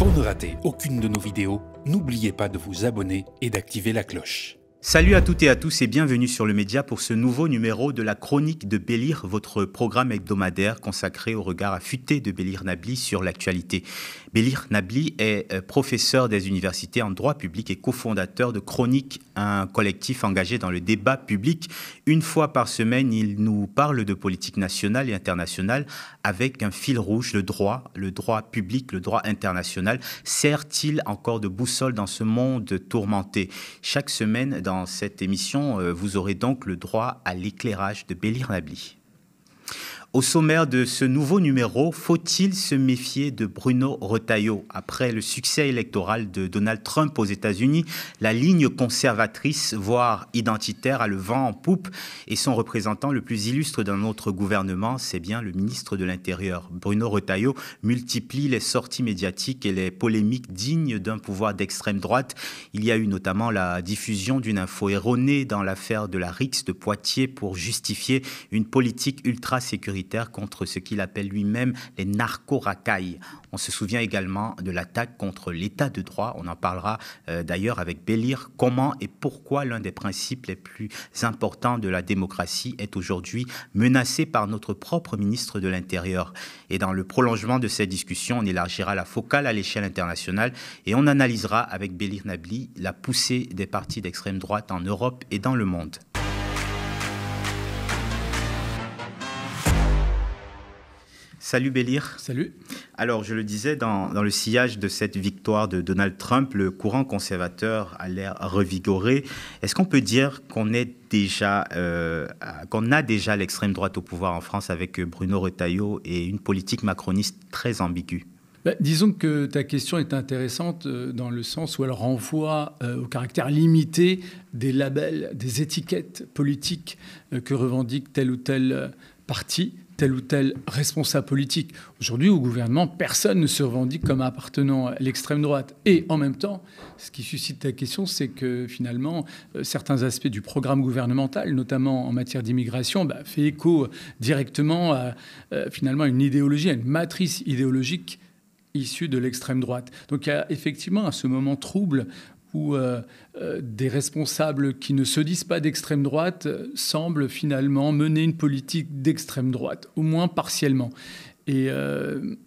Pour ne rater aucune de nos vidéos, n'oubliez pas de vous abonner et d'activer la cloche. Salut à toutes et à tous et bienvenue sur le Média pour ce nouveau numéro de la chronique de Bellir, votre programme hebdomadaire consacré au regard affûté de Bellir Nabli sur l'actualité. Bellir Nabli est professeur des universités en droit public et cofondateur de Chronique, un collectif engagé dans le débat public. Une fois par semaine, il nous parle de politique nationale et internationale avec un fil rouge, le droit public, le droit international. Sert-il encore de boussole dans ce monde tourmenté? Chaque semaine, dans cette émission, vous aurez donc le droit à l'éclairage de Bellir Nabli. Au sommaire de ce nouveau numéro, faut-il se méfier de Bruno Retailleau? Après le succès électoral de Donald Trump aux États-Unis, la ligne conservatrice, voire identitaire, a le vent en poupe et son représentant le plus illustre dans notre gouvernement, c'est bien le ministre de l'Intérieur. Bruno Retailleau multiplie les sorties médiatiques et les polémiques dignes d'un pouvoir d'extrême droite. Il y a eu notamment la diffusion d'une info erronée dans l'affaire de la Rix de Poitiers pour justifier une politique ultra-sécuritaire contre ce qu'il appelle lui-même les narco-racailles. On se souvient également de l'attaque contre l'état de droit. On en parlera d'ailleurs avec Bellir. Comment et pourquoi l'un des principes les plus importants de la démocratie est aujourd'hui menacé par notre propre ministre de l'Intérieur. Et dans le prolongement de cette discussion, on élargira la focale à l'échelle internationale et on analysera avec Bellir Nabli la poussée des partis d'extrême droite en Europe et dans le monde. Salut Bellir. Salut. Alors, je le disais, dans le sillage de cette victoire de Donald Trump, le courant conservateur a l'air revigoré. Est-ce qu'on peut dire qu'on a déjà l'extrême droite au pouvoir en France avec Bruno Retailleau et une politique macroniste très ambiguë? Disons que ta question est intéressante dans le sens où elle renvoie au caractère limité des labels, des étiquettes politiques que revendique tel ou tel parti, tel ou tel responsable politique. Aujourd'hui, au gouvernement, personne ne se revendique comme appartenant à l'extrême droite. Et en même temps, ce qui suscite ta question, c'est que finalement, certains aspects du programme gouvernemental, notamment en matière d'immigration, fait écho directement à finalement une idéologie, à une matrice idéologique issue de l'extrême droite. Donc il y a effectivement à ce moment trouble où des responsables qui ne se disent pas d'extrême droite semblent finalement mener une politique d'extrême droite, au moins partiellement. Et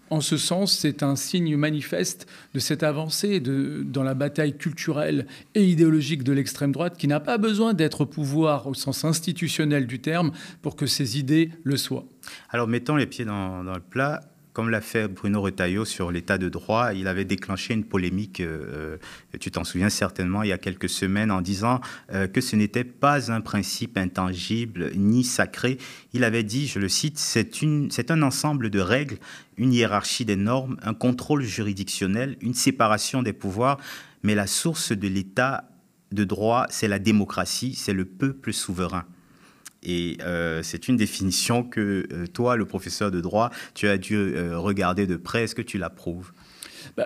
en ce sens, c'est un signe manifeste de cette avancée dans la bataille culturelle et idéologique de l'extrême droite qui n'a pas besoin d'être au pouvoir au sens institutionnel du terme pour que ses idées le soient. Alors mettons les pieds dans le plat. Comme l'a fait Bruno Retailleau sur l'état de droit, il avait déclenché une polémique, tu t'en souviens certainement, il y a quelques semaines, en disant que ce n'était pas un principe intangible ni sacré. Il avait dit, je le cite, c'est un ensemble de règles, une hiérarchie des normes, un contrôle juridictionnel, une séparation des pouvoirs, mais la source de l'état de droit, c'est la démocratie, c'est le peuple souverain. Et c'est une définition que toi, le professeur de droit, tu as dû regarder de près. Est-ce que tu l'approuves ?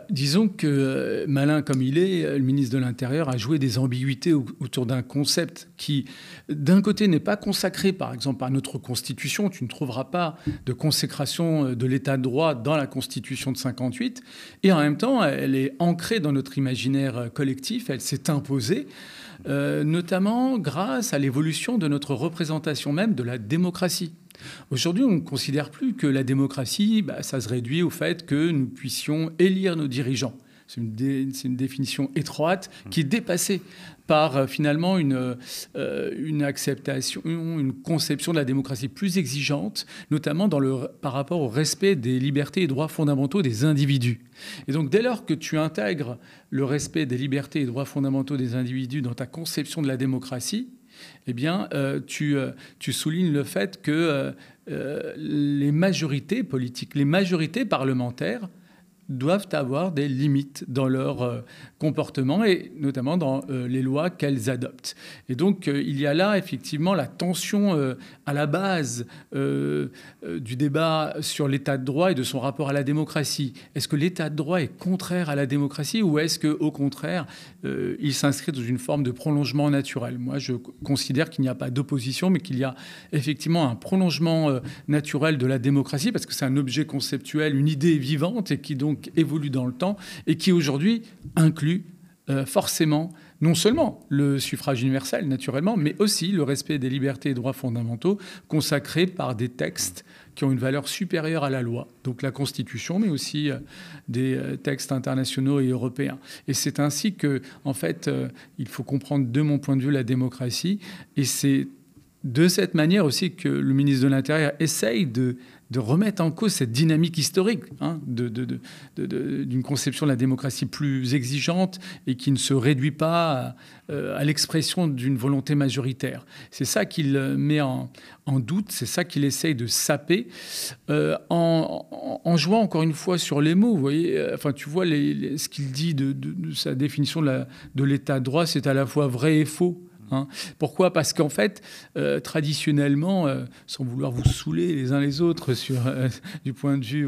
Disons que, malin comme il est, le ministre de l'Intérieur a joué des ambiguïtés autour d'un concept qui, d'un côté, n'est pas consacré, par exemple, par notre Constitution. Tu ne trouveras pas de consécration de l'état de droit dans la Constitution de 1958. Et en même temps, elle est ancrée dans notre imaginaire collectif. Elle s'est imposée. Notamment grâce à l'évolution de notre représentation même de la démocratie. Aujourd'hui, on ne considère plus que la démocratie, ça se réduit au fait que nous puissions élire nos dirigeants. C'est une définition étroite qui est dépassée par finalement une acceptation, une conception de la démocratie plus exigeante, notamment par rapport au respect des libertés et droits fondamentaux des individus. Et donc dès lors que tu intègres le respect des libertés et droits fondamentaux des individus dans ta conception de la démocratie, eh bien, tu soulignes le fait que les majorités politiques, les majorités parlementaires doivent avoir des limites dans leur comportement et notamment dans les lois qu'elles adoptent. Et donc, il y a là effectivement la tension à la base du débat sur l'état de droit et de son rapport à la démocratie. Est-ce que l'état de droit est contraire à la démocratie ou est-ce qu'au contraire, il s'inscrit dans une forme de prolongement naturel? Moi, je considère qu'il n'y a pas d'opposition, mais qu'il y a effectivement un prolongement naturel de la démocratie parce que c'est un objet conceptuel, une idée vivante et qui donc donc évolue dans le temps et qui aujourd'hui inclut forcément non seulement le suffrage universel, naturellement, mais aussi le respect des libertés et droits fondamentaux consacrés par des textes qui ont une valeur supérieure à la loi. Donc la Constitution, mais aussi des textes internationaux et européens. Et c'est ainsi que, en fait, il faut comprendre, de mon point de vue, la démocratie. Et c'est de cette manière aussi que le ministre de l'Intérieur essaye de remettre en cause cette dynamique historique d'une conception de la démocratie plus exigeante et qui ne se réduit pas à l'expression d'une volonté majoritaire. C'est ça qu'il met en doute, c'est ça qu'il essaye de saper en jouant encore une fois sur les mots. Vous voyez, enfin, tu vois ce qu'il dit de sa définition de l'état de droit, c'est à la fois vrai et faux. Pourquoi ? Parce qu'en fait, traditionnellement, sans vouloir vous saouler les uns les autres du point de vue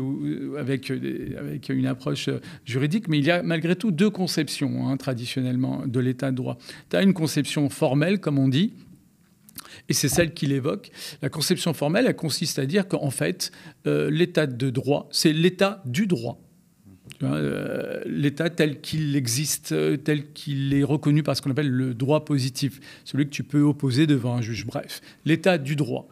avec une approche juridique, mais il y a malgré tout deux conceptions traditionnellement de l'état de droit. Tu as une conception formelle, comme on dit, et c'est celle qu'il évoque. La conception formelle, elle consiste à dire qu'en fait, l'état de droit, c'est l'état du droit. L'État tel qu'il existe, tel qu'il est reconnu par ce qu'on appelle le droit positif, celui que tu peux opposer devant un juge, bref, l'état du droit.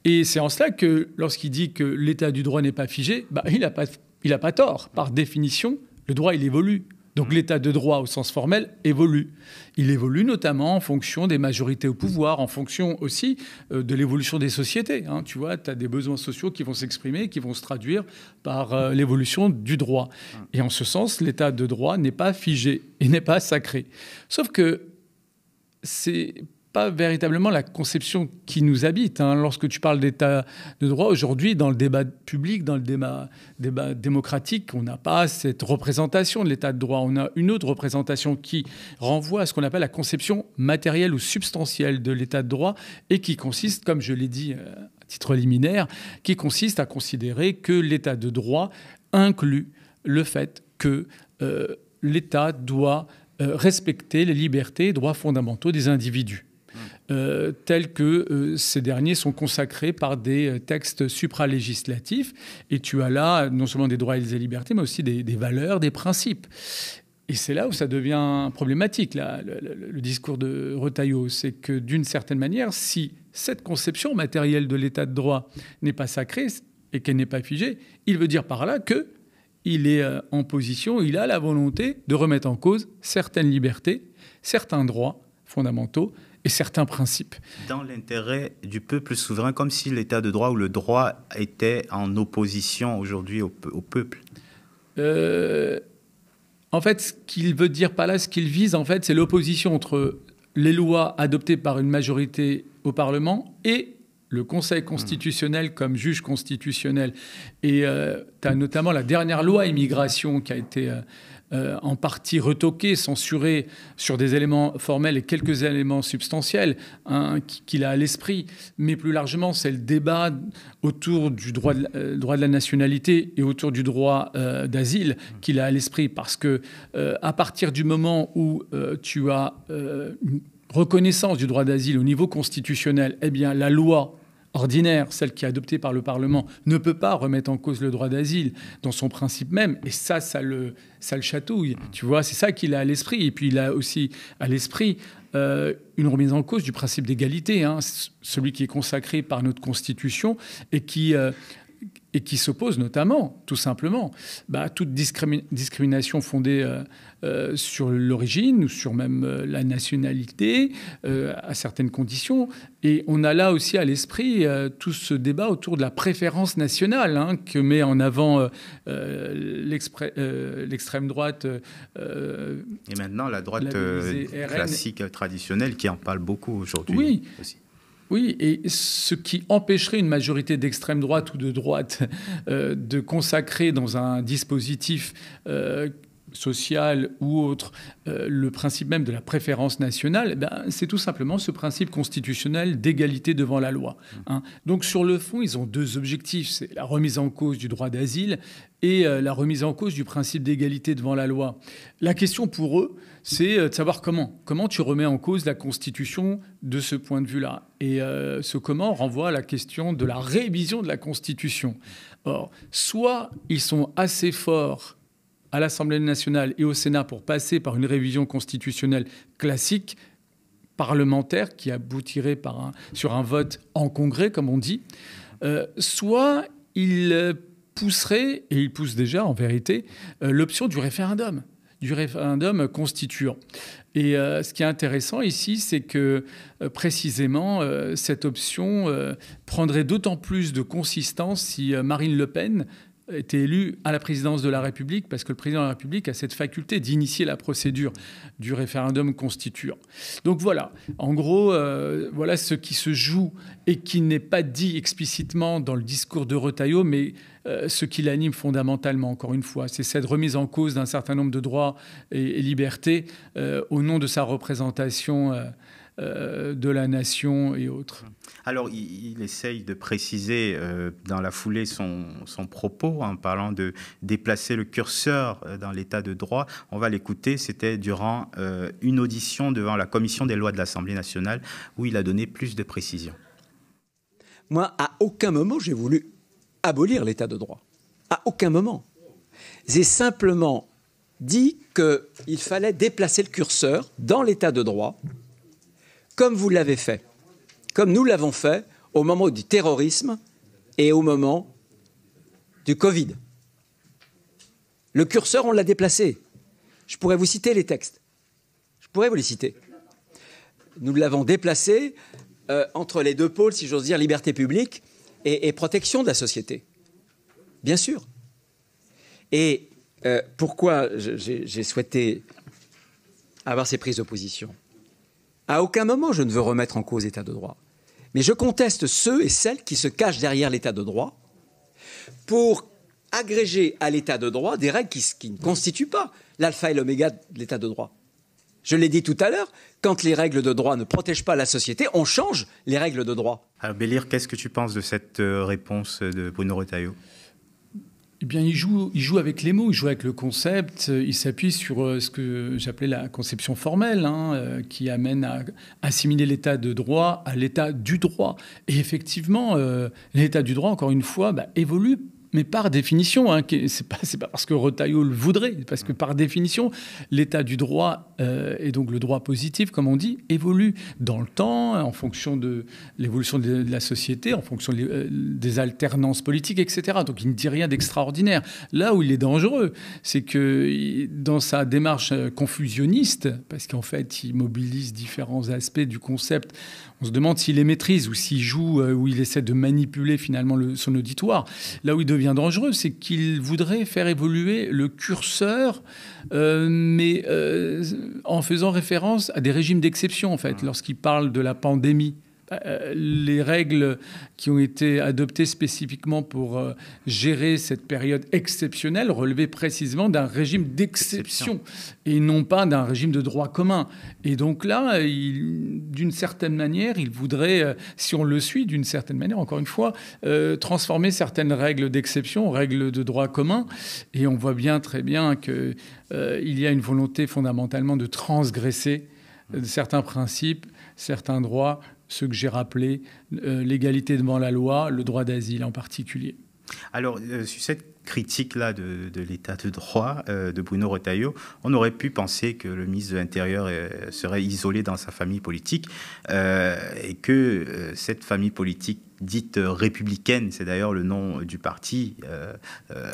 Et c'est en cela que lorsqu'il dit que l'état du droit n'est pas figé, il n'a pas tort. Par définition, le droit, il évolue. Donc l'état de droit au sens formel évolue. Il évolue notamment en fonction des majorités au pouvoir, en fonction aussi de l'évolution des sociétés. Tu vois, tu as des besoins sociaux qui vont s'exprimer, qui vont se traduire par l'évolution du droit. Et en ce sens, l'état de droit n'est pas figé et n'est pas sacré. Sauf que c'est pas véritablement la conception qui nous habite. Lorsque tu parles d'état de droit, aujourd'hui, dans le débat public, dans le débat démocratique, on n'a pas cette représentation de l'état de droit. On a une autre représentation qui renvoie à ce qu'on appelle la conception matérielle ou substantielle de l'état de droit et qui consiste, comme je l'ai dit à titre liminaire, qui consiste à considérer que l'état de droit inclut le fait que l'État doit respecter les libertés et droits fondamentaux des individus. Tels que ces derniers sont consacrés par des textes supralégislatifs. Et tu as là non seulement des droits et des libertés, mais aussi des valeurs, des principes. Et c'est là où ça devient problématique, le discours de Retailleau. C'est que d'une certaine manière, si cette conception matérielle de l'état de droit n'est pas sacrée et qu'elle n'est pas figée, il veut dire par là qu'il est en position, il a la volonté de remettre en cause certaines libertés, certains droits fondamentaux et certains principes. Dans l'intérêt du peuple souverain, comme si l'état de droit ou le droit était en opposition aujourd'hui au peuple. En fait, ce qu'il veut dire par là, ce qu'il vise, en fait, c'est l'opposition entre les lois adoptées par une majorité au Parlement et le Conseil constitutionnel comme juge constitutionnel. Et tu as notamment la dernière loi immigration qui a été en partie retoquée, censurée sur des éléments formels et quelques éléments substantiels qu'il a à l'esprit. Mais plus largement, c'est le débat autour du droit de la nationalité et autour du droit d'asile qu'il a à l'esprit. Parce que à partir du moment où tu as une reconnaissance du droit d'asile au niveau constitutionnel, eh bien la loi ordinaire, celle qui est adoptée par le Parlement, ne peut pas remettre en cause le droit d'asile dans son principe même. Et ça le chatouille. Tu vois, c'est ça qu'il a à l'esprit. Et puis, il a aussi à l'esprit une remise en cause du principe d'égalité, celui qui est consacré par notre Constitution et qui s'oppose notamment, tout simplement, à toute discrimination fondée sur l'origine ou sur même la nationalité, à certaines conditions. Et on a là aussi à l'esprit tout ce débat autour de la préférence nationale que met en avant l'extrême droite. Et maintenant, la droite classique, traditionnelle, qui en parle beaucoup aujourd'hui. Oui. Aussi. Oui, et ce qui empêcherait une majorité d'extrême droite ou de droite de consacrer dans un dispositif social ou autre le principe même de la préférence nationale, c'est tout simplement ce principe constitutionnel d'égalité devant la loi. Donc sur le fond, ils ont deux objectifs, c'est la remise en cause du droit d'asile et la remise en cause du principe d'égalité devant la loi. La question pour eux, c'est de savoir comment tu remets en cause la Constitution de ce point de vue-là. Et ce comment renvoie à la question de la révision de la Constitution. Or, soit ils sont assez forts à l'Assemblée nationale et au Sénat pour passer par une révision constitutionnelle classique, parlementaire, qui aboutirait sur un vote en congrès, comme on dit, soit il pousserait, et il pousse déjà en vérité, l'option du référendum constituant. Et ce qui est intéressant ici, c'est que précisément cette option prendrait d'autant plus de consistance si Marine Le Pen était élue à la présidence de la République, parce que le président de la République a cette faculté d'initier la procédure du référendum constituant. Donc voilà, en gros, voilà ce qui se joue et qui n'est pas dit explicitement dans le discours de Retailleau, mais ce qui l'anime fondamentalement, encore une fois, c'est cette remise en cause d'un certain nombre de droits et libertés au nom de sa représentation de la nation et autres. Alors, il essaye de préciser dans la foulée son propos en parlant de déplacer le curseur dans l'état de droit. On va l'écouter, c'était durant une audition devant la commission des lois de l'Assemblée nationale où il a donné plus de précisions. Moi, à aucun moment, j'ai voulu abolir l'état de droit. À aucun moment. J'ai simplement dit qu'il fallait déplacer le curseur dans l'état de droit comme vous l'avez fait, comme nous l'avons fait au moment du terrorisme et au moment du Covid. Le curseur, on l'a déplacé. Je pourrais vous citer les textes. Je pourrais vous les citer. Nous l'avons déplacé entre les deux pôles, si j'ose dire, liberté publique et protection de la société. Bien sûr. Et pourquoi j'ai souhaité avoir ces prises de position ? À aucun moment, je ne veux remettre en cause l'état de droit. Mais je conteste ceux et celles qui se cachent derrière l'état de droit pour agréger à l'état de droit des règles qui ne constituent pas l'alpha et l'oméga de l'état de droit. Je l'ai dit tout à l'heure, quand les règles de droit ne protègent pas la société, on change les règles de droit. Alors Bélir, qu'est-ce que tu penses de cette réponse de Bruno Retailleau ? Eh bien, il joue avec les mots, il joue avec le concept, il s'appuie sur ce que j'appelais la conception formelle, qui amène à assimiler l'état de droit à l'état du droit. Et effectivement, l'état du droit, encore une fois, évolue, mais par définition. C'est pas parce que Retailleau le voudrait, parce que par définition, l'état du droit, et donc le droit positif, comme on dit, évolue dans le temps, en fonction de l'évolution de la société, en fonction des alternances politiques, etc. Donc il ne dit rien d'extraordinaire. Là où il est dangereux, c'est que dans sa démarche confusionniste, parce qu'en fait, il mobilise différents aspects du concept, on se demande s'il les maîtrise ou s'il joue, ou il essaie de manipuler finalement son auditoire. Là où il devient dangereux, c'est qu'il voudrait faire évoluer le curseur, mais en faisant référence à des régimes d'exception, en fait, lorsqu'il parle de la pandémie. Les règles qui ont été adoptées spécifiquement pour gérer cette période exceptionnelle relevaient précisément d'un régime d'exception et non pas d'un régime de droit commun. Et donc là, d'une certaine manière, il voudrait, si on le suit, d'une certaine manière, encore une fois, transformer certaines règles d'exception en règles de droit commun. Et on voit bien, très bien qu'il y a une volonté fondamentalement de transgresser certains principes, certains droits, ceux que j'ai rappelés, l'égalité devant la loi, le droit d'asile en particulier. Alors, sur cette critique-là de l'état de droit de Bruno Retailleau, on aurait pu penser que le ministre de l'Intérieur serait isolé dans sa famille politique et que cette famille politique dite républicaine, c'est d'ailleurs le nom du parti,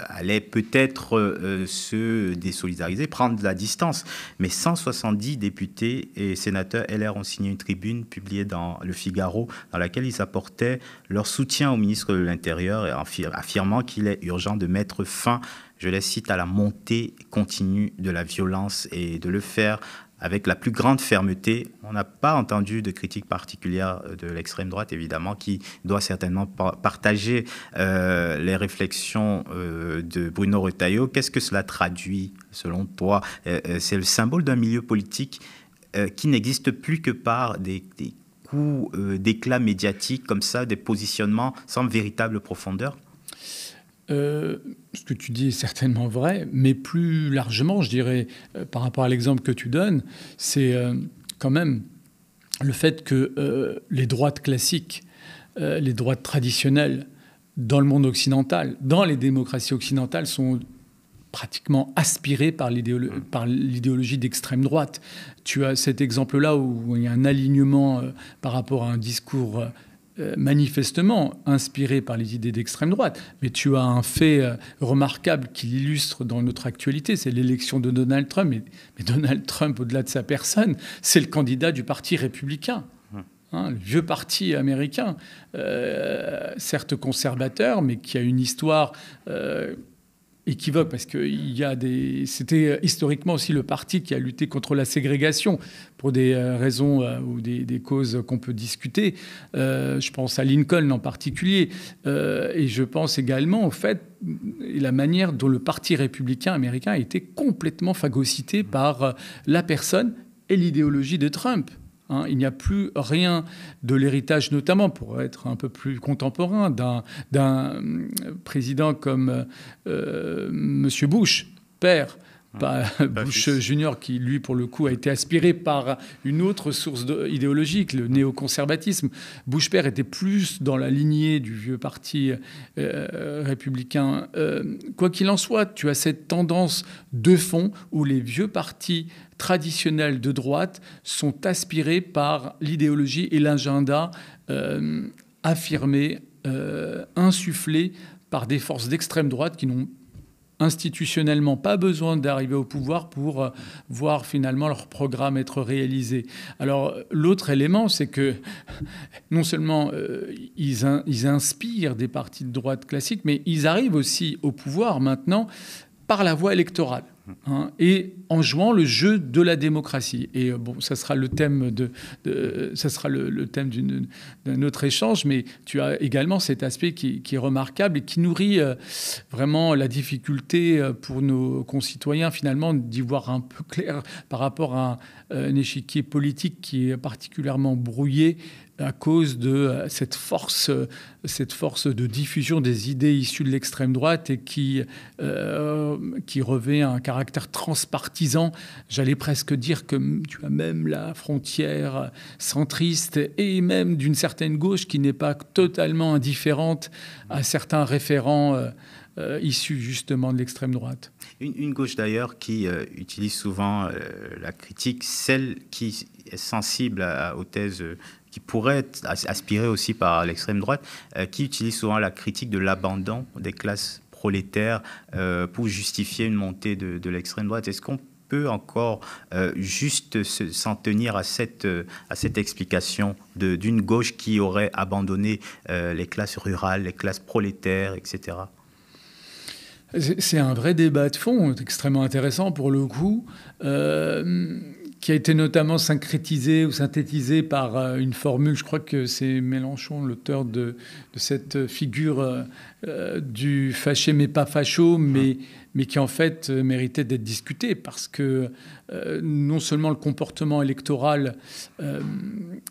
allait peut-être se désolidariser, prendre de la distance. Mais 170 députés et sénateurs LR ont signé une tribune publiée dans Le Figaro dans laquelle ils apportaient leur soutien au ministre de l'Intérieur et affirmant qu'il est urgent de mettre fin, je les cite, à la montée continue de la violence et de le faire avec la plus grande fermeté. On n'a pas entendu de critique particulière de l'extrême droite, évidemment, qui doit certainement partager les réflexions de Bruno Retailleau. Qu'est-ce que cela traduit, selon toi ? C'est le symbole d'un milieu politique qui n'existe plus que par des coups d'éclat médiatique, comme ça, des positionnements sans véritable profondeur ? Ce que tu dis est certainement vrai, mais plus largement, je dirais, par rapport à l'exemple que tu donnes, c'est quand même le fait que les droites classiques, les droites traditionnelles dans le monde occidental, dans les démocraties occidentales, sont pratiquement aspiré par l'idéologie d'extrême droite. Tu as cet exemple-là où il y a un alignement par rapport à un discours manifestement inspiré par les idées d'extrême droite. Mais tu as un fait remarquable qui l'illustre dans notre actualité, c'est l'élection de Donald Trump. Mais Donald Trump, au-delà de sa personne, c'est le candidat du Parti républicain. Le vieux parti américain, certes conservateur, mais qui a une histoire équivoque, parce que c'était historiquement aussi le parti qui a lutté contre la ségrégation pour des raisons ou des causes qu'on peut discuter. Je pense à Lincoln en particulier. Et je pense également au fait, la manière dont le Parti républicain américain a été complètement phagocyté par la personne et l'idéologie de Trump. Il n'y a plus rien de l'héritage, notamment pour être un peu plus contemporain, d'un président comme M. Bush, père, pas Bush Junior, qui, lui, pour le coup, a été aspiré par une autre source idéologique, le néoconservatisme. Bush père était plus dans la lignée du vieux parti républicain. Quoi qu'il en soit, tu as cette tendance de fond où les vieux partis traditionnels de droite sont aspirés par l'idéologie et l'agenda affirmés, insufflés par des forces d'extrême droite qui n'ont institutionnellement pas besoin d'arriver au pouvoir pour voir finalement leur programme être réalisé. Alors l'autre élément, c'est que non seulement ils inspirent des partis de droite classiques, mais ils arrivent aussi au pouvoir maintenant par la voie électorale. Et en jouant le jeu de la démocratie. Et bon, ça sera le thème ça sera le thème d'un autre échange, mais tu as également cet aspect qui est remarquable et qui nourrit vraiment la difficulté pour nos concitoyens, finalement, d'y voir un peu clair par rapport à un échiquier politique qui est particulièrement brouillé à cause de cette force de diffusion des idées issues de l'extrême droite et qui revêt un caractère transpartisan. J'allais presque dire que tu as même la frontière centriste et même d'une certaine gauche qui n'est pas totalement indifférente à certains référents issus justement de l'extrême droite. Une gauche d'ailleurs qui utilise souvent la critique, celle qui est sensible aux thèses qui pourrait être aspirée aussi par l'extrême droite, qui utilise souvent la critique de l'abandon des classes prolétaires pour justifier une montée de l'extrême droite. Est-ce qu'on peut encore juste s'en tenir à cette explication d'une gauche qui aurait abandonné les classes rurales, les classes prolétaires, etc. C'est un vrai débat de fond, extrêmement intéressant pour le coup, qui a été notamment syncrétisé ou synthétisé par une formule, je crois que c'est Mélenchon, l'auteur de cette figure du fâché mais pas facho, mais qui en fait méritait d'être discutée parce que non seulement le comportement électoral,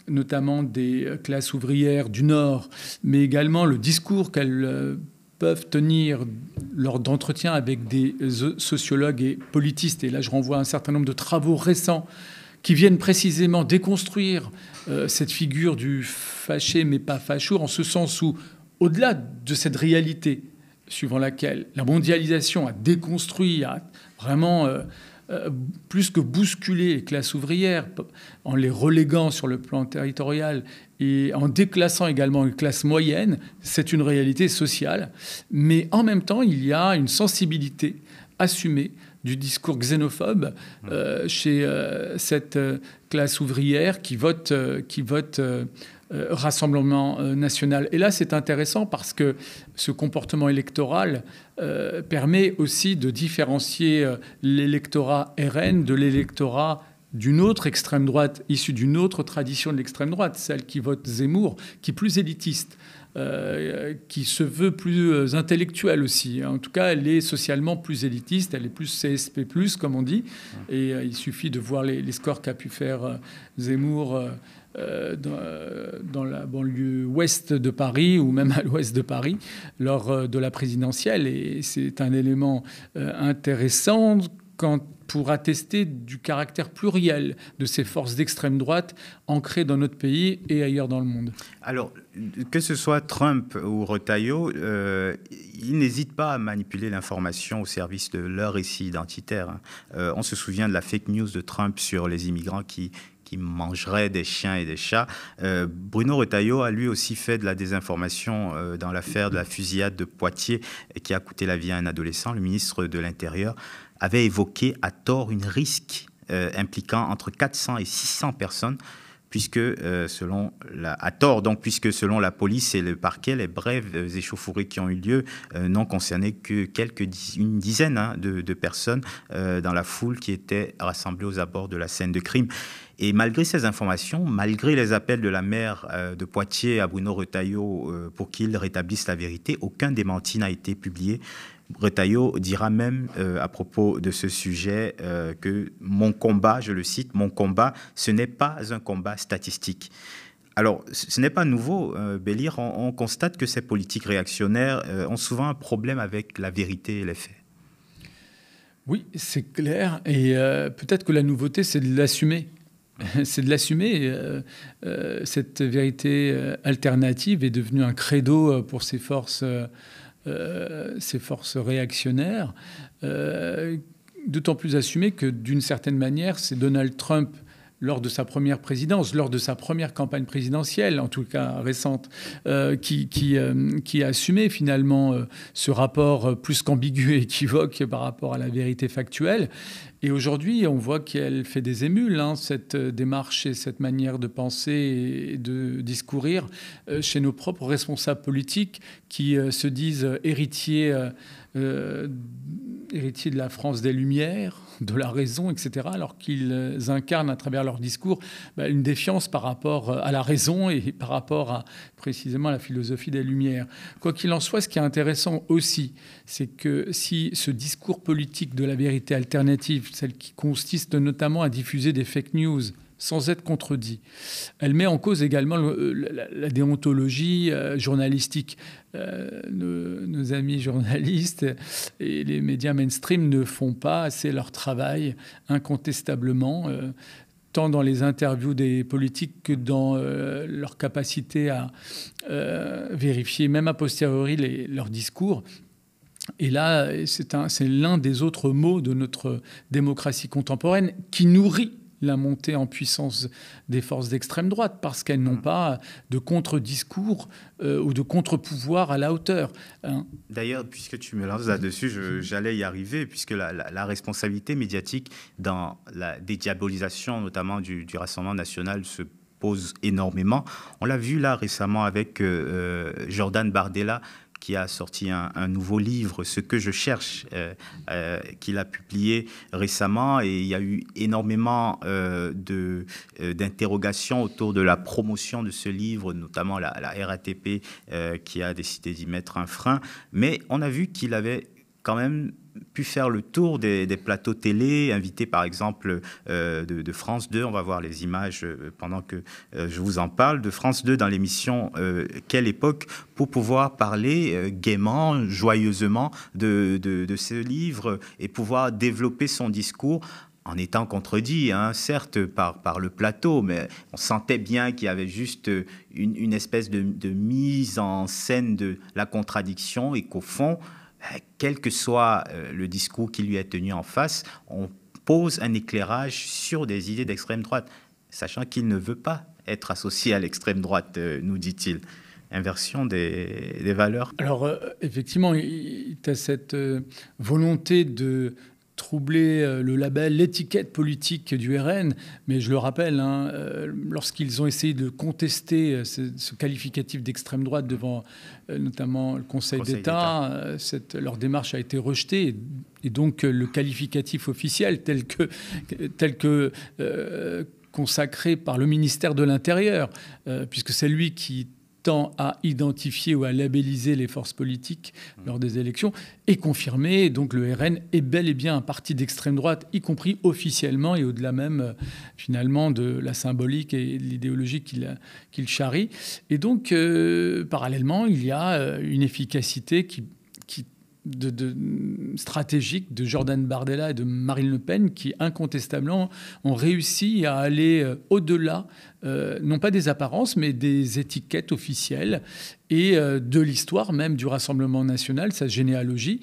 notamment des classes ouvrières du Nord, mais également le discours qu'elles peuvent tenir lors d'entretiens avec des sociologues et politistes. Et là, je renvoie à un certain nombre de travaux récents qui viennent précisément déconstruire cette figure du fâché mais pas facho, en ce sens où, au-delà de cette réalité suivant laquelle la mondialisation a déconstruit, a vraiment plus que bousculé les classes ouvrières en les reléguant sur le plan territorial et en déclassant également une classe moyenne, c'est une réalité sociale. Mais en même temps, il y a une sensibilité assumée du discours xénophobe chez cette classe ouvrière qui vote Rassemblement national. Et là, c'est intéressant parce que ce comportement électoral permet aussi de différencier l'électorat RN de l'électorat d'une autre extrême droite, issue d'une autre tradition de l'extrême droite, celle qui vote Zemmour, qui est plus élitiste, qui se veut plus intellectuelle aussi. En tout cas, elle est socialement plus élitiste, elle est plus CSP+, comme on dit. Et il suffit de voir les scores qu'a pu faire Zemmour dans la banlieue ouest de Paris ou même à l'ouest de Paris lors de la présidentielle. Et c'est un élément intéressant pour attester du caractère pluriel de ces forces d'extrême droite ancrées dans notre pays et ailleurs dans le monde. Alors, que ce soit Trump ou Retailleau, ils n'hésitent pas à manipuler l'information au service de leur récit identitaire. On se souvient de la fake news de Trump sur les immigrants qui mangeraient des chiens et des chats. Bruno Retailleau a lui aussi fait de la désinformation dans l'affaire de la fusillade de Poitiers qui a coûté la vie à un adolescent. Le ministre de l'Intérieur avait évoqué à tort une risque impliquant entre 400 et 600 personnes, puisque selon la police et le parquet, les brèves échauffourées qui ont eu lieu n'ont concerné que une dizaine de personnes dans la foule qui était rassemblée aux abords de la scène de crime. Et malgré ces informations, malgré les appels de la maire de Poitiers à Bruno Retailleau pour qu'il rétablisse la vérité, aucun démenti n'a été publié. Retailleau dira même à propos de ce sujet que mon combat, je le cite, mon combat, ce n'est pas un combat statistique. Alors, ce n'est pas nouveau, Bélir, on constate que ces politiques réactionnaires ont souvent un problème avec la vérité et les faits. Oui, c'est clair, et peut-être que la nouveauté, c'est de l'assumer. C'est de l'assumer. Cette vérité alternative est devenue un credo pour ces forces réactionnaires, d'autant plus assumé que, d'une certaine manière, c'est Donald Trump, lors de sa première présidence, lors de sa première campagne présidentielle, en tout cas récente, qui a assumé finalement ce rapport plus qu'ambigu et équivoque par rapport à la vérité factuelle. Et aujourd'hui, on voit qu'elle fait des émules, cette démarche et cette manière de penser et de discourir chez nos propres responsables politiques qui se disent héritiers de la France des Lumières, de la raison, etc., alors qu'ils incarnent à travers leur discours une défiance par rapport à la raison et par rapport à précisément la philosophie des Lumières. Quoi qu'il en soit, ce qui est intéressant aussi, c'est que si ce discours politique de la vérité alternative, celle qui consiste notamment à diffuser des fake news sans être contredit, elle met en cause également la déontologie journalistique. Nos amis journalistes et les médias mainstream ne font pas assez leur travail, incontestablement, tant dans les interviews des politiques que dans leur capacité à vérifier, même a posteriori, leurs discours. Et là, c'est l'un des autres maux de notre démocratie contemporaine qui nourrit la montée en puissance des forces d'extrême droite, parce qu'elles n'ont pas de contre-discours ou de contre-pouvoir à la hauteur. D'ailleurs, puisque tu me lances là-dessus, j'allais y arriver, puisque la responsabilité médiatique dans la dédiabolisation, notamment du Rassemblement national, se pose énormément. On l'a vu là récemment avec Jordan Bardella, qui a sorti un nouveau livre, Ce que je cherche, qu'il a publié récemment. Et il y a eu énormément d'interrogations autour de la promotion de ce livre, notamment la RATP qui a décidé d'y mettre un frein. Mais on a vu qu'il avait quand même pu faire le tour des plateaux télé, invité par exemple de France 2. On va voir les images pendant que je vous en parle, de France 2 dans l'émission Quelle époque, pour pouvoir parler gaiement, joyeusement de ce livre et pouvoir développer son discours en étant contredit, certes par le plateau, mais on sentait bien qu'il y avait juste une espèce de mise en scène de la contradiction et qu'au fond, quel que soit le discours qui lui est tenu en face, on pose un éclairage sur des idées d'extrême droite, sachant qu'il ne veut pas être associé à l'extrême droite, nous dit-il. Inversion des valeurs. Alors, effectivement, il y a cette volonté de troubler le label, l'étiquette politique du RN. Mais je le rappelle, lorsqu'ils ont essayé de contester ce qualificatif d'extrême droite devant notamment le Conseil d'État, leur démarche a été rejetée. Et donc le qualificatif officiel tel que consacré par le ministère de l'Intérieur, puisque c'est lui qui tend à identifier ou à labelliser les forces politiques lors des élections, est confirmé. Et donc le RN est bel et bien un parti d'extrême droite, y compris officiellement et au-delà même finalement de la symbolique et de l'idéologie qu'il charrie. Et donc parallèlement, il y a une efficacité qui stratégiques de Jordan Bardella et de Marine Le Pen qui, incontestablement, ont réussi à aller au-delà, non pas des apparences, mais des étiquettes officielles et de l'histoire même du Rassemblement national, sa généalogie,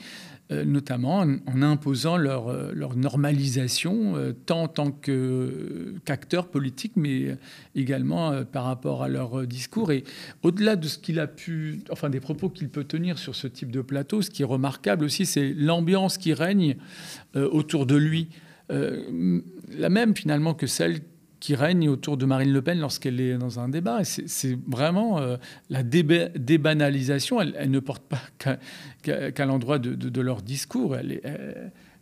notamment en imposant leur normalisation, tant en tant qu'acteurs politiques, mais également par rapport à leur discours. Et au-delà de ce qu'il a pu, enfin des propos qu'il peut tenir sur ce type de plateau, ce qui est remarquable aussi, c'est l'ambiance qui règne autour de lui, la même finalement que celle qui règne autour de Marine Le Pen lorsqu'elle est dans un débat. Et c'est vraiment la débanalisation. Elle ne porte pas qu'à l'endroit de leur discours.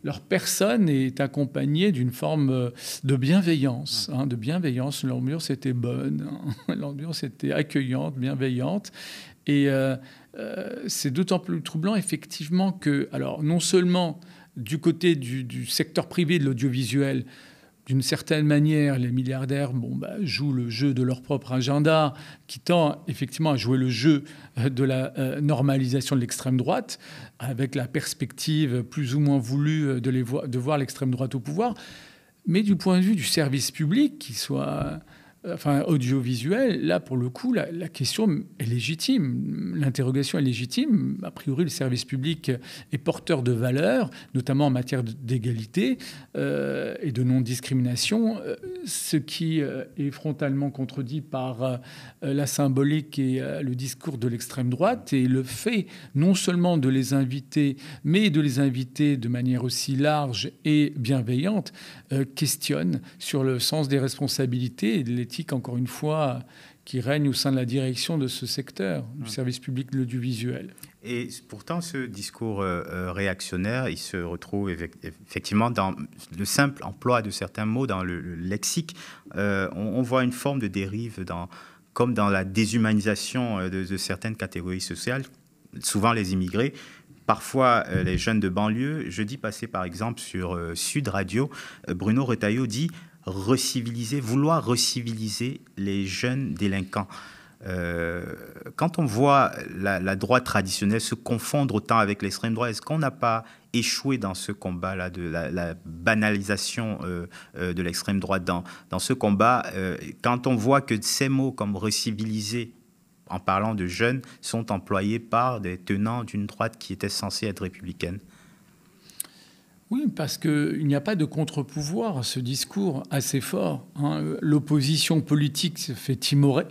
Leur personne est accompagnée d'une forme de bienveillance. De bienveillance. L'ambiance était bonne. L'ambiance était accueillante, bienveillante. Et c'est d'autant plus troublant, effectivement, que, alors, non seulement du côté du secteur privé de l'audiovisuel, d'une certaine manière, les milliardaires jouent le jeu de leur propre agenda, qui tend effectivement à jouer le jeu de la normalisation de l'extrême droite, avec la perspective plus ou moins voulue de voir l'extrême droite au pouvoir. Mais du point de vue du service public, qui soit audiovisuel, là, pour le coup, la question est légitime. L'interrogation est légitime. A priori, le service public est porteur de valeurs, notamment en matière d'égalité et de non-discrimination, ce qui est frontalement contredit par la symbolique et le discours de l'extrême droite, et le fait non seulement de les inviter, mais de les inviter de manière aussi large et bienveillante, questionne sur le sens des responsabilités et de l'éthique, encore une fois, qui règne au sein de la direction de ce secteur, du service public de l'audiovisuel. Et pourtant, ce discours réactionnaire, il se retrouve effectivement dans le simple emploi de certains mots dans le lexique. On voit une forme de dérive, comme dans la déshumanisation de certaines catégories sociales, souvent les immigrés. Parfois, les jeunes de banlieue. Jeudi passé, par exemple, sur Sud Radio, Bruno Retailleau dit vouloir reciviliser les jeunes délinquants. Quand on voit la droite traditionnelle se confondre autant avec l'extrême droite, est-ce qu'on n'a pas échoué dans ce combat-là de la banalisation de l'extrême droite dans ce combat, quand on voit que ces mots comme reciviliser, en parlant de jeunes, sont employés par des tenants d'une droite qui était censée être républicaine? Oui, parce qu'il n'y a pas de contre-pouvoir à ce discours assez fort. L'opposition politique se fait timorer,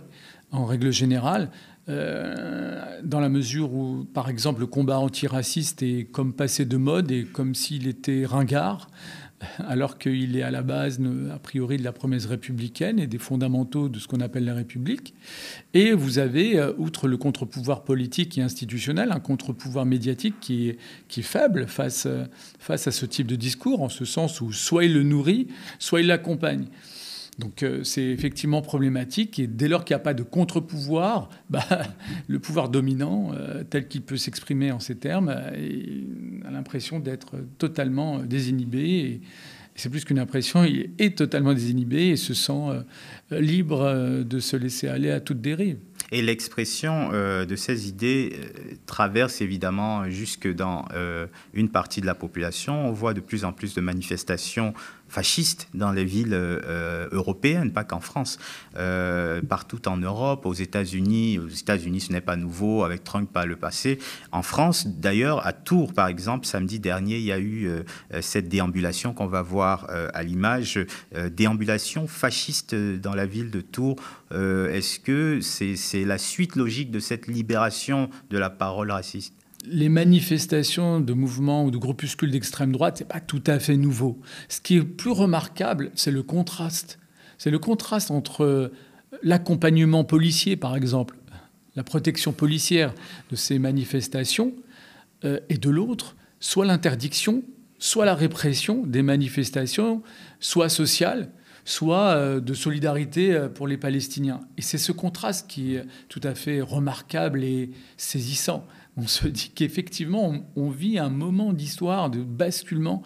en règle générale, dans la mesure où, par exemple, le combat antiraciste est comme passé de mode et comme s'il était ringard, alors qu'il est à la base, a priori, de la promesse républicaine et des fondamentaux de ce qu'on appelle la République. Et vous avez, outre le contre-pouvoir politique et institutionnel, un contre-pouvoir médiatique qui est faible face à ce type de discours, en ce sens où soit il le nourrit, soit il l'accompagne. Donc c'est effectivement problématique, et dès lors qu'il n'y a pas de contre-pouvoir, le pouvoir dominant, tel qu'il peut s'exprimer en ces termes, a l'impression d'être totalement désinhibé. Et c'est plus qu'une impression, il est totalement désinhibé et se sent libre de se laisser aller à toute dérive. Et l'expression de ces idées traverse évidemment jusque dans une partie de la population. On voit de plus en plus de manifestations fascistes dans les villes européennes, pas qu'en France, partout en Europe, aux États-Unis. Aux États-Unis, ce n'est pas nouveau, avec Trump par le passé. En France, d'ailleurs, à Tours, par exemple, samedi dernier, il y a eu cette déambulation qu'on va voir à l'image, déambulation fasciste dans la ville de Tours. Est-ce que c'est la suite logique de cette libération de la parole raciste? Les manifestations de mouvements ou de groupuscules d'extrême droite, ce n'est pas tout à fait nouveau. Ce qui est plus remarquable, c'est le contraste. C'est le contraste entre l'accompagnement policier, par exemple, la protection policière de ces manifestations, et de l'autre, soit l'interdiction, soit la répression des manifestations, soit sociales, soit de solidarité pour les Palestiniens. Et c'est ce contraste qui est tout à fait remarquable et saisissant. On se dit qu'effectivement, on vit un moment d'histoire de basculement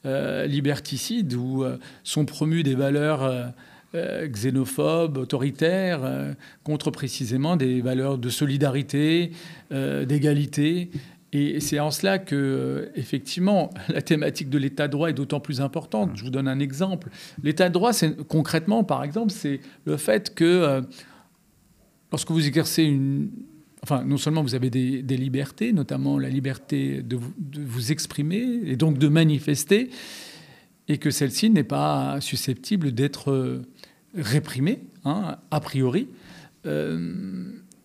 liberticide où sont promues des valeurs xénophobes, autoritaires, contre précisément des valeurs de solidarité, d'égalité. Et c'est en cela que, effectivement, la thématique de l'état de droit est d'autant plus importante. Je vous donne un exemple. L'état de droit, concrètement, par exemple, c'est le fait que lorsque vous exercez non seulement vous avez des libertés, notamment la liberté de vous exprimer et donc de manifester, et que celle-ci n'est pas susceptible d'être réprimée, a priori.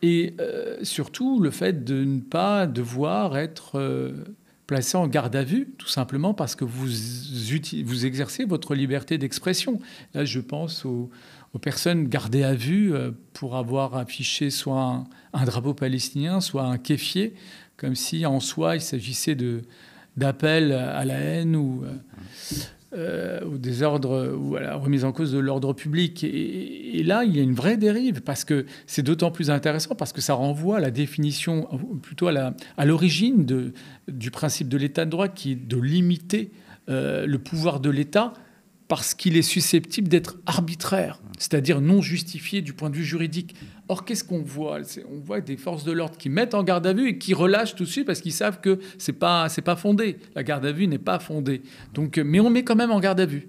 Et surtout, le fait de ne pas devoir être placé en garde à vue, tout simplement parce que vous exercez votre liberté d'expression. Là, je pense aux personnes gardées à vue pour avoir affiché soit un drapeau palestinien, soit un kéfier, comme si en soi il s'agissait d'appel à la haine ou au désordre ou à la remise en cause de l'ordre public. Et là, il y a une vraie dérive, parce que c'est d'autant plus intéressant, parce que ça renvoie à la définition, plutôt à l'origine du principe de l'état de droit, qui est de limiter le pouvoir de l'État parce qu'il est susceptible d'être arbitraire, c'est-à-dire non justifié du point de vue juridique. Or, qu'est-ce qu'on voit ? On voit des forces de l'ordre qui mettent en garde à vue et qui relâchent tout de suite parce qu'ils savent que c'est pas fondé. La garde à vue n'est pas fondée. Donc, mais on met quand même en garde à vue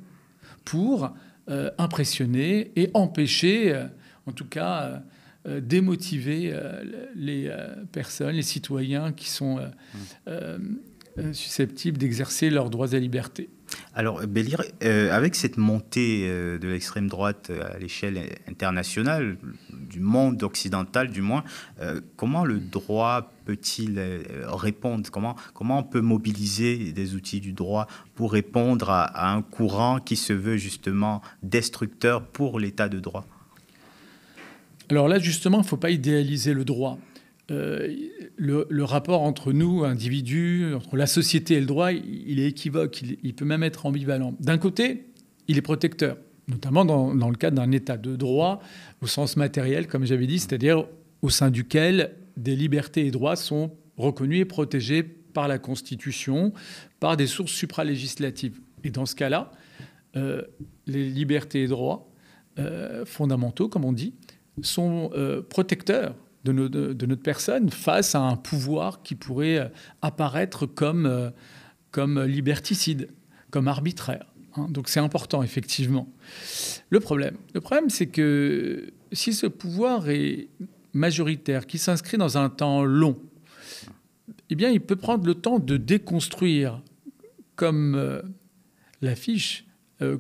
pour impressionner et empêcher, en tout cas, démotiver les personnes, les citoyens qui sont susceptibles d'exercer leurs droits et libertés. Alors, Bélir, avec cette montée de l'extrême droite à l'échelle internationale, du monde occidental du moins, comment le droit peut-il répondre ? Comment on peut mobiliser des outils du droit pour répondre à un courant qui se veut justement destructeur pour l'état de droit ? Alors là, justement, il ne faut pas idéaliser le droit. Le rapport entre nous, individus, entre la société et le droit, il est équivoque, il peut même être ambivalent. D'un côté, il est protecteur, notamment dans le cadre d'un état de droit au sens matériel, comme j'avais dit, c'est-à-dire au sein duquel des libertés et droits sont reconnus et protégés par la Constitution, par des sources supralégislatives. Et dans ce cas-là, les libertés et droits fondamentaux, comme on dit, sont protecteurs de notre personne face à un pouvoir qui pourrait apparaître comme liberticide, comme arbitraire. Donc c'est important, effectivement. Le problème, c'est que si ce pouvoir est majoritaire, qui s'inscrit dans un temps long, eh bien, il peut prendre le temps de déconstruire, comme l'affiche,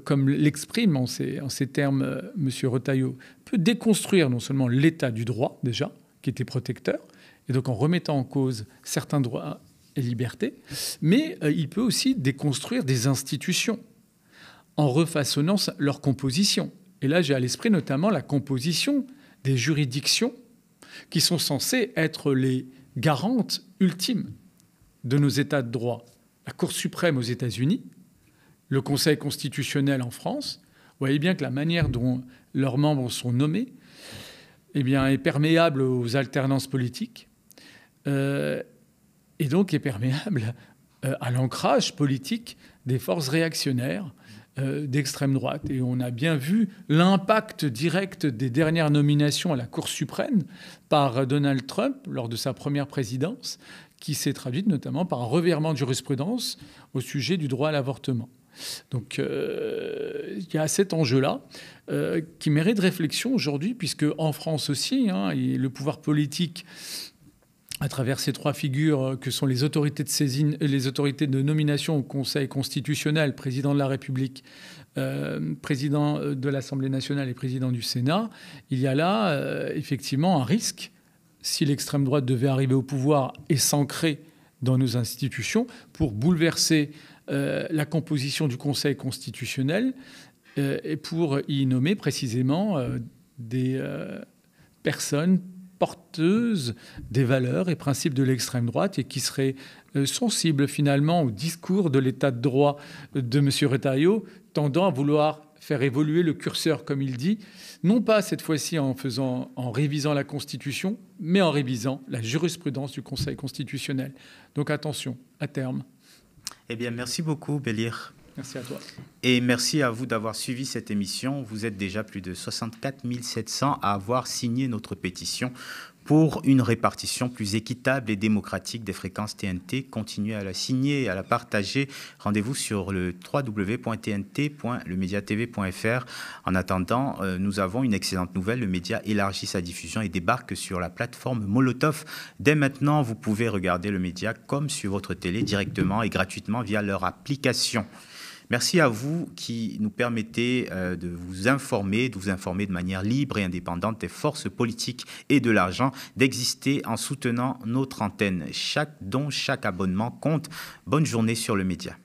comme l'exprime en ces termes M. Retailleau, peut déconstruire non seulement l'état du droit, déjà, qui était protecteur, et donc en remettant en cause certains droits et libertés, mais il peut aussi déconstruire des institutions en refaçonnant leur composition. Et là, j'ai à l'esprit notamment la composition des juridictions qui sont censées être les garantes ultimes de nos états de droit. La Cour suprême aux États-Unis, le Conseil constitutionnel en France. Vous voyez bien que la manière dont leurs membres sont nommés est perméable aux alternances politiques et donc est perméable à l'ancrage politique des forces réactionnaires d'extrême droite. Et on a bien vu l'impact direct des dernières nominations à la Cour suprême par Donald Trump lors de sa première présidence, qui s'est traduite notamment par un revirement de jurisprudence au sujet du droit à l'avortement. Donc il y a cet enjeu-là qui mérite réflexion aujourd'hui, puisque en France aussi, et le pouvoir politique, à travers ces trois figures que sont les autorités de saisine, les autorités de nomination au Conseil constitutionnel, président de la République, président de l'Assemblée nationale et président du Sénat, il y a là effectivement un risque, si l'extrême droite devait arriver au pouvoir et s'ancrer dans nos institutions, pour bouleverser la composition du Conseil constitutionnel et pour y nommer précisément des personnes porteuses des valeurs et principes de l'extrême droite et qui seraient sensibles finalement au discours de l'état de droit de M. Retailleau, tendant à vouloir faire évoluer le curseur, comme il dit, non pas cette fois-ci en révisant la Constitution, mais en révisant la jurisprudence du Conseil constitutionnel. Donc attention, à terme. Eh bien, merci beaucoup, Bélir. Merci à toi. Et merci à vous d'avoir suivi cette émission. Vous êtes déjà plus de 64 700 à avoir signé notre pétition pour une répartition plus équitable et démocratique des fréquences TNT. Continuez à la signer, à la partager. Rendez-vous sur le www.tnt.lemediatv.fr. En attendant, nous avons une excellente nouvelle. Le média élargit sa diffusion et débarque sur la plateforme Molotov. Dès maintenant, vous pouvez regarder le média comme sur votre télé directement et gratuitement via leur application. Merci à vous qui nous permettez de vous informer de manière libre et indépendante des forces politiques et de l'argent, d'exister en soutenant notre antenne. Chaque don, chaque abonnement compte. Bonne journée sur le média.